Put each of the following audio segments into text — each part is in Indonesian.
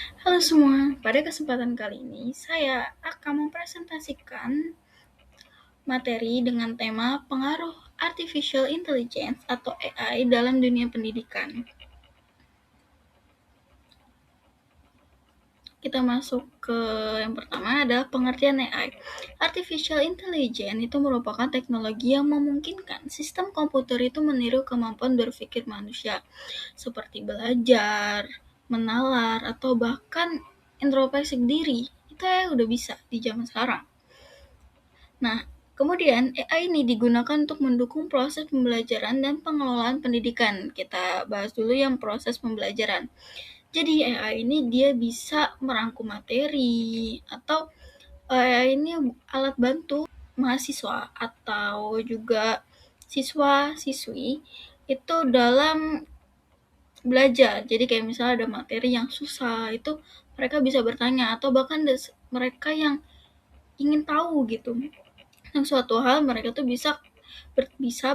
Halo semua, pada kesempatan kali ini saya akan mempresentasikan materi dengan tema pengaruh Artificial Intelligence atau AI dalam dunia pendidikan. Kita masuk ke yang pertama adalah pengertian AI. Artificial Intelligence itu merupakan teknologi yang memungkinkan sistem komputer itu meniru kemampuan berpikir manusia, seperti belajar, menalar, atau bahkan introspeksi diri. Itu ya udah bisa di zaman sekarang. Nah, kemudian AI ini digunakan untuk mendukung proses pembelajaran dan pengelolaan pendidikan. Kita bahas dulu yang proses pembelajaran. Jadi AI ini dia bisa merangkum materi atau AI ini alat bantu mahasiswa atau juga siswa-siswi itu dalam belajar. Jadi kayak misalnya ada materi yang susah, itu mereka bisa bertanya atau bahkan mereka yang ingin tahu gitu tentang suatu hal, mereka tuh bisa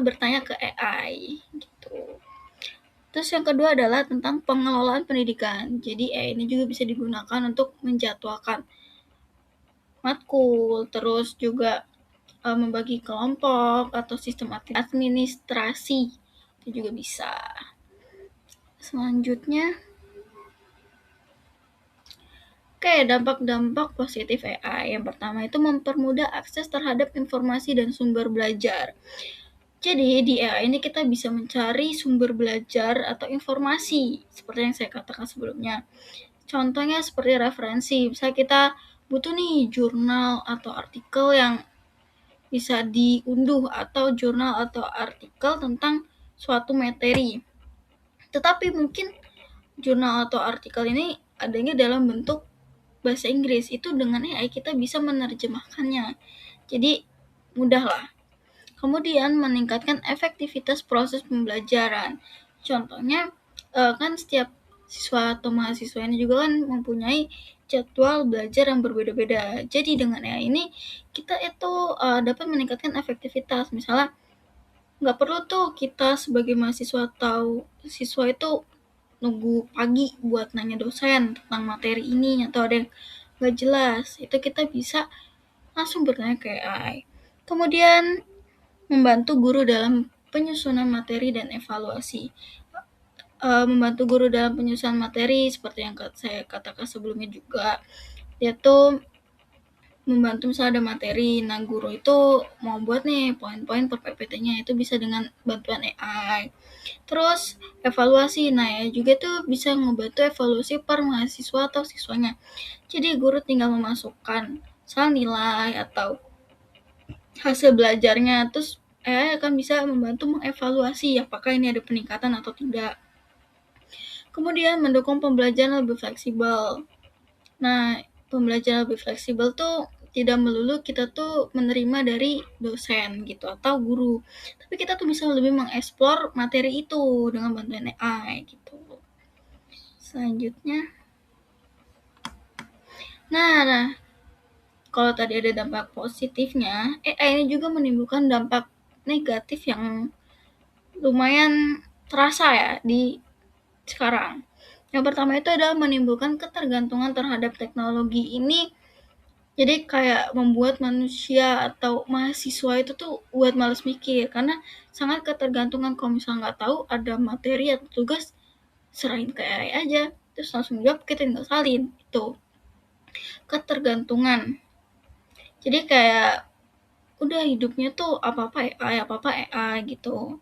bertanya ke AI gitu. Terus yang kedua adalah tentang pengelolaan pendidikan. Jadi AI ini juga bisa digunakan untuk menjadwalkan matkul, terus juga membagi kelompok atau sistem administrasi itu juga bisa. Selanjutnya, oke, dampak-dampak positif AI. Yang pertama itu mempermudah akses terhadap informasi dan sumber belajar. Jadi di AI ini kita bisa mencari sumber belajar atau informasi seperti yang saya katakan sebelumnya. Contohnya seperti referensi, misalnya kita butuh nih jurnal atau artikel yang bisa diunduh atau jurnal atau artikel tentang suatu materi. Tetapi mungkin jurnal atau artikel ini adanya dalam bentuk bahasa Inggris. Itu dengan AI kita bisa menerjemahkannya. Jadi mudah lah. Kemudian meningkatkan efektivitas proses pembelajaran. Contohnya kan setiap siswa atau mahasiswa ini juga kan mempunyai jadwal belajar yang berbeda-beda. Jadi dengan AI ini kita itu dapat meningkatkan efektivitas. Misalnya nggak perlu tuh kita sebagai mahasiswa atau siswa itu nunggu pagi buat nanya dosen tentang materi ini atau ada yang nggak jelas. Itu kita bisa langsung bertanya ke AI. Kemudian membantu guru dalam penyusunan materi dan evaluasi. Membantu guru dalam penyusunan materi seperti yang saya katakan sebelumnya juga, yaitu membantu misalnya ada materi, nah guru itu mau buat nih poin-poin per PPT-nya itu bisa dengan bantuan AI. Terus evaluasi, nah ya juga tuh bisa ngebantu evaluasi per mahasiswa atau siswanya. Jadi guru tinggal memasukkan soal nilai atau hasil belajarnya, terus AI akan bisa membantu mengevaluasi apakah ini ada peningkatan atau tidak. Kemudian mendukung pembelajaran lebih fleksibel. Nah, pembelajaran lebih fleksibel tuh tidak melulu kita tuh menerima dari dosen gitu atau guru, tapi kita tuh bisa lebih mengeksplor materi itu dengan bantuan AI gitu. Selanjutnya, nah kalau tadi ada dampak positifnya, AI ini juga menimbulkan dampak negatif yang lumayan terasa ya di sekarang. Yang pertama itu adalah menimbulkan ketergantungan terhadap teknologi ini. Jadi kayak membuat manusia atau mahasiswa itu tuh buat males mikir karena sangat ketergantungan. Kalau misalnya nggak tahu ada materi atau tugas, serahin ke AI aja, terus langsung jawab, kita tinggal salin. Itu ketergantungan. Jadi kayak udah hidupnya tuh apa-apa AI gitu.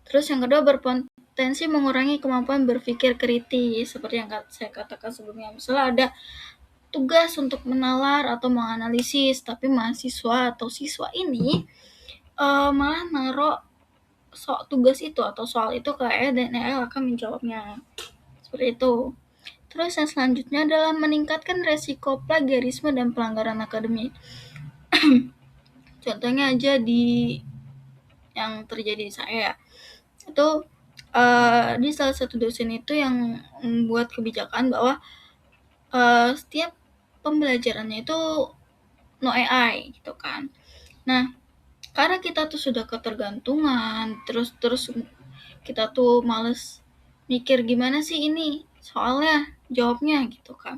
Terus yang kedua berpotensi mengurangi kemampuan berpikir kritis seperti yang saya katakan sebelumnya. Misalnya ada tugas untuk menalar atau menganalisis, tapi mahasiswa atau siswa ini malah naruh tugas itu atau soal itu ke AI dan AI akan menjawabnya. Seperti itu. Terus yang selanjutnya adalah meningkatkan resiko plagiarisme dan pelanggaran akademik. Contohnya aja di yang terjadi di saya. Itu di salah satu dosen itu yang membuat kebijakan bahwa setiap pembelajarannya itu no AI gitu kan. Nah, karena kita tuh sudah ketergantungan, terus kita tuh males mikir gimana sih ini soalnya jawabnya gitu kan.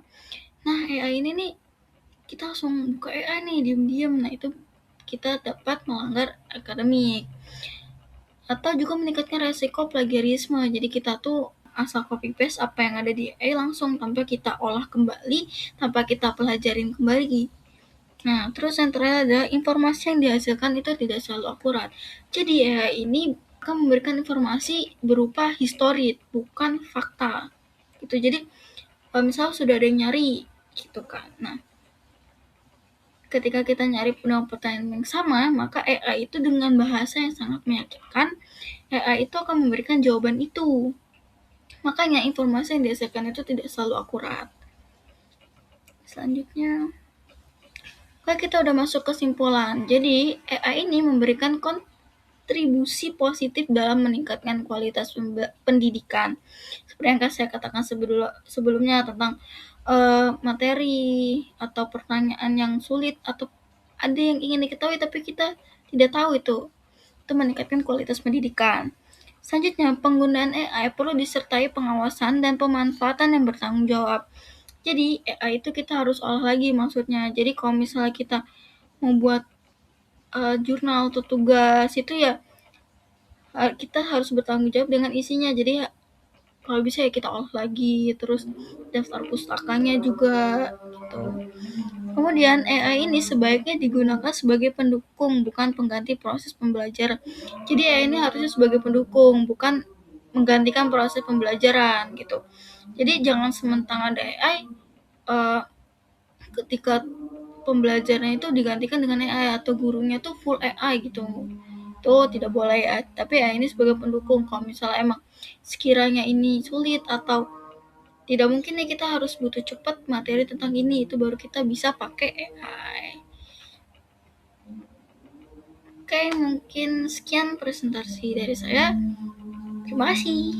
Nah AI ini nih kita langsung buka AI nih diam-diam, nah itu kita dapat melanggar akademik. Atau juga meningkatkan resiko plagiarisme, jadi kita tuh asal copy paste apa yang ada di AI langsung tanpa kita olah kembali, tanpa kita pelajarin kembali. Nah, terus yang terakhir adalah informasi yang dihasilkan itu tidak selalu akurat. Jadi AI ini akan memberikan informasi berupa histori, bukan fakta. Gitu. Jadi, misal sudah ada yang nyari, gitu kan. Nah, ketika kita nyari pertanyaan yang sama, maka AI itu dengan bahasa yang sangat meyakinkan, AI itu akan memberikan jawaban itu. Makanya informasi yang dihasilkan itu tidak selalu akurat. Selanjutnya, kalau kita udah masuk kesimpulan. Jadi, AI ini memberikan kontribusi positif dalam meningkatkan kualitas pendidikan. Seperti yang saya katakan sebelumnya tentang materi atau pertanyaan yang sulit atau ada yang ingin diketahui tapi kita tidak tahu itu meningkatkan kualitas pendidikan. Selanjutnya, penggunaan AI perlu disertai pengawasan dan pemanfaatan yang bertanggung jawab. Jadi, AI itu kita harus olah lagi maksudnya. Jadi, kalau misalnya kita mau buat jurnal atau tugas itu ya kita harus bertanggung jawab dengan isinya. Jadi kalau bisa ya kita olah lagi, terus daftar pustakanya juga gitu. Kemudian AI ini sebaiknya digunakan sebagai pendukung, bukan pengganti proses pembelajaran. Jadi AI ini harusnya sebagai pendukung, bukan menggantikan proses pembelajaran gitu. Jadi jangan sementara ada AI, ketika pembelajaran itu digantikan dengan AI atau gurunya tuh full AI gitu. Itu tidak boleh ya. Tapi AI ini sebagai pendukung. Kalau misalnya emang sekiranya ini sulit atau tidak mungkin nih kita harus butuh cepat materi tentang ini, itu baru kita bisa pakai AI. Oke, mungkin sekian presentasi dari saya. Terima kasih.